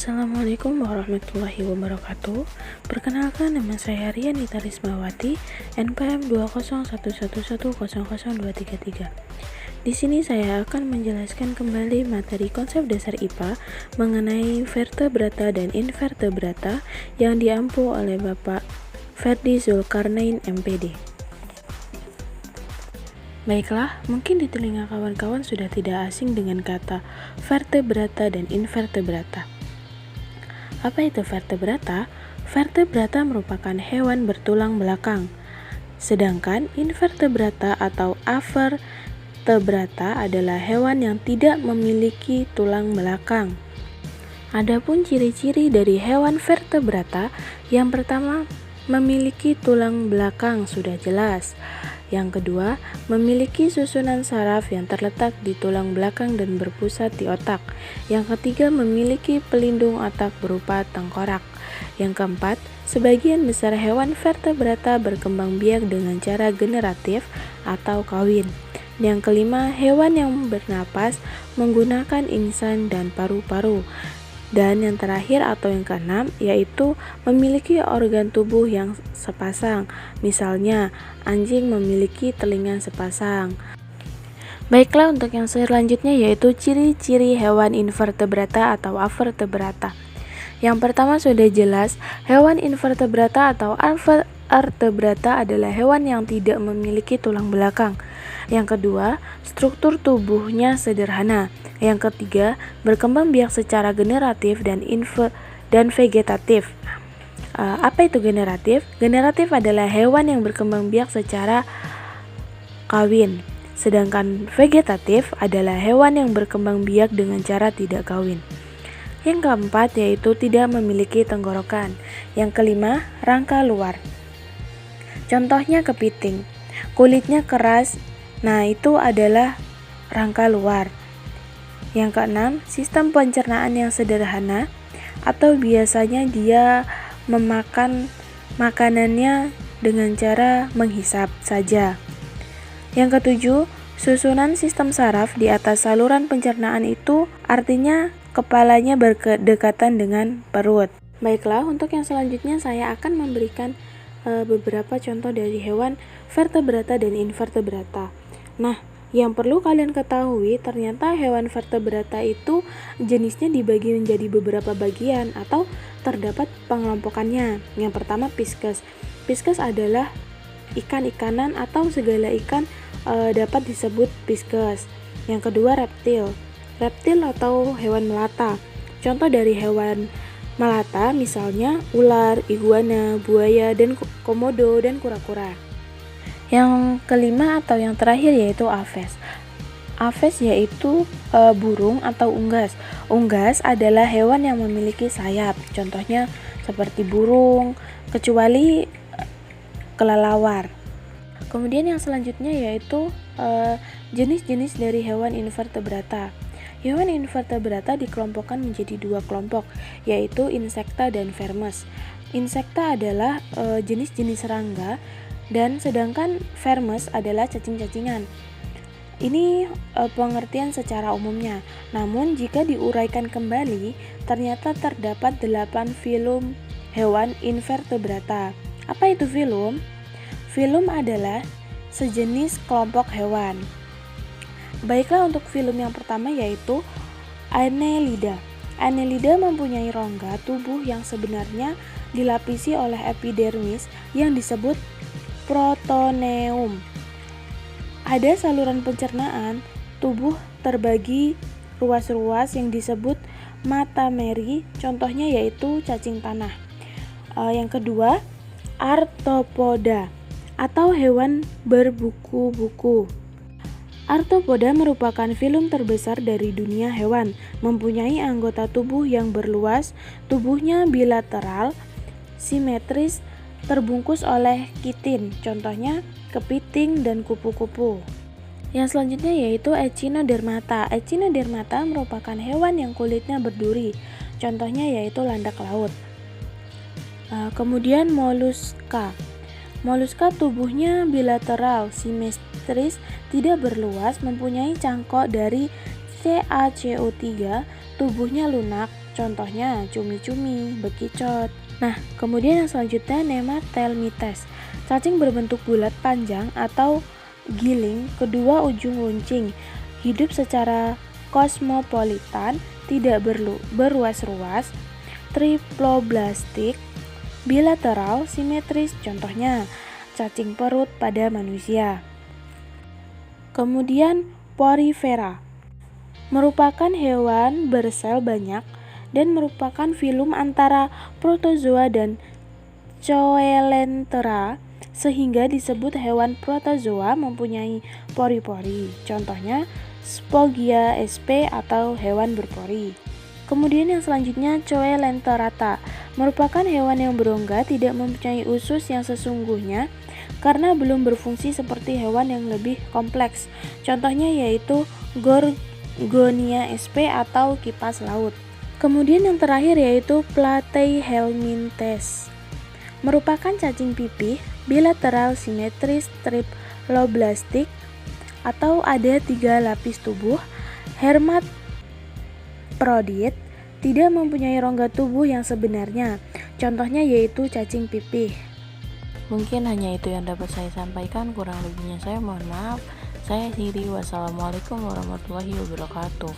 Assalamualaikum warahmatullahi wabarakatuh. Perkenalkan, nama saya Rianita Rismawati, NPM 20111000233. Di sini saya akan menjelaskan kembali materi konsep dasar IPA mengenai vertebrata dan invertebrata yang diampu oleh Bapak Ferdi Zulkarnain MPD. Baiklah, mungkin di telinga kawan-kawan sudah tidak asing dengan kata vertebrata dan invertebrata. Apa itu vertebrata? Vertebrata merupakan hewan bertulang belakang, sedangkan invertebrata atau avertebrata adalah hewan yang tidak memiliki tulang belakang. Adapun ciri-ciri dari hewan vertebrata, yang pertama, memiliki tulang belakang sudah jelas. Yang kedua, memiliki susunan saraf yang terletak di tulang belakang dan berpusat di otak. Yang ketiga, memiliki pelindung otak berupa tengkorak. Yang keempat, sebagian besar hewan vertebrata berkembang biak dengan cara generatif atau kawin. Yang kelima, hewan yang bernapas menggunakan insang dan paru-paru. Dan yang terakhir atau yang keenam, yaitu memiliki organ tubuh yang sepasang. Misalnya, anjing memiliki telinga sepasang. Baiklah, untuk yang selanjutnya yaitu ciri-ciri hewan invertebrata atau avertebrata. Yang pertama sudah jelas, hewan invertebrata atau avertebrata adalah hewan yang tidak memiliki tulang belakang. Yang kedua, struktur tubuhnya sederhana. Yang ketiga, berkembang biak secara generatif dan vegetatif. Apa itu generatif? Generatif adalah hewan yang berkembang biak secara kawin. Sedangkan vegetatif adalah hewan yang berkembang biak dengan cara tidak kawin. Yang keempat yaitu tidak memiliki tenggorokan. Yang kelima, rangka luar. Contohnya kepiting. Kulitnya keras, nah itu adalah rangka luar. Yang keenam, sistem pencernaan yang sederhana atau biasanya dia memakan makanannya dengan cara menghisap saja. Yang ketujuh, susunan sistem saraf di atas saluran pencernaan itu artinya kepalanya berdekatan dengan perut. Baiklah, untuk yang selanjutnya saya akan memberikan beberapa contoh dari hewan vertebrata dan invertebrata. Nah, yang perlu kalian ketahui, ternyata hewan vertebrata itu jenisnya dibagi menjadi beberapa bagian atau terdapat pengelompokannya. Yang pertama, Pisces. Pisces adalah ikan-ikanan atau segala ikan dapat disebut Pisces. Yang kedua, reptil. Reptil atau hewan melata. Contoh dari hewan melata misalnya ular, iguana, buaya, dan komodo, dan kura-kura. Yang kelima atau yang terakhir yaitu aves. Aves yaitu burung atau unggas. Unggas adalah hewan yang memiliki sayap. Contohnya seperti burung, kecuali kelelawar. Kemudian yang selanjutnya yaitu jenis-jenis dari hewan invertebrata. Hewan invertebrata dikelompokkan menjadi dua kelompok, yaitu insekta dan vermes. Insekta adalah jenis-jenis serangga, dan sedangkan vermes adalah cacing-cacingan. Ini pengertian secara umumnya. Namun jika diuraikan kembali, ternyata terdapat 8 filum hewan invertebrata. Apa itu filum? Filum adalah sejenis kelompok hewan. Baiklah, untuk filum yang pertama yaitu Annelida. Annelida mempunyai rongga tubuh yang sebenarnya dilapisi oleh epidermis yang disebut protoneum. Ada saluran pencernaan tubuh terbagi ruas-ruas yang disebut matameri, contohnya yaitu cacing tanah. Yang kedua, Arthropoda atau hewan berbuku-buku. Arthropoda merupakan filum terbesar dari dunia hewan, mempunyai anggota tubuh yang berluas, tubuhnya bilateral, simetris, terbungkus oleh kitin, contohnya kepiting dan kupu-kupu. Yang selanjutnya yaitu Echinodermata. Echinodermata merupakan hewan yang kulitnya berduri, contohnya yaitu landak laut. Kemudian Molluska. Molluska tubuhnya bilateral, simetris, tidak berluas, mempunyai cangkok dari CaCO3, tubuhnya lunak, Contohnya cumi-cumi, bekicot. Nah, kemudian yang selanjutnya Nemathelmites. Cacing berbentuk bulat panjang atau giling kedua ujung luncing. Hidup secara kosmopolitan, tidak berruas-ruas, triploblastik, bilateral, simetris. Contohnya cacing perut pada manusia. Kemudian Porifera merupakan hewan bersel banyak dan merupakan filum antara protozoa dan Coelenterra, sehingga disebut hewan protozoa mempunyai pori-pori. Contohnya Spogia sp atau hewan berpori. Kemudian yang selanjutnya Coelenterata merupakan hewan yang berongga, tidak mempunyai usus yang sesungguhnya karena belum berfungsi seperti hewan yang lebih kompleks. Contohnya yaitu Gorgonia sp atau kipas laut. Kemudian yang terakhir yaitu Platyhelminthes. Merupakan cacing pipih bilateral simetris triploblastik atau ada 3 lapis tubuh, hermaprodit, tidak mempunyai rongga tubuh yang sebenarnya. Contohnya yaitu cacing pipih. Mungkin hanya itu yang dapat saya sampaikan, kurang lebihnya saya mohon maaf. Saya Siri, wassalamualaikum warahmatullahi wabarakatuh.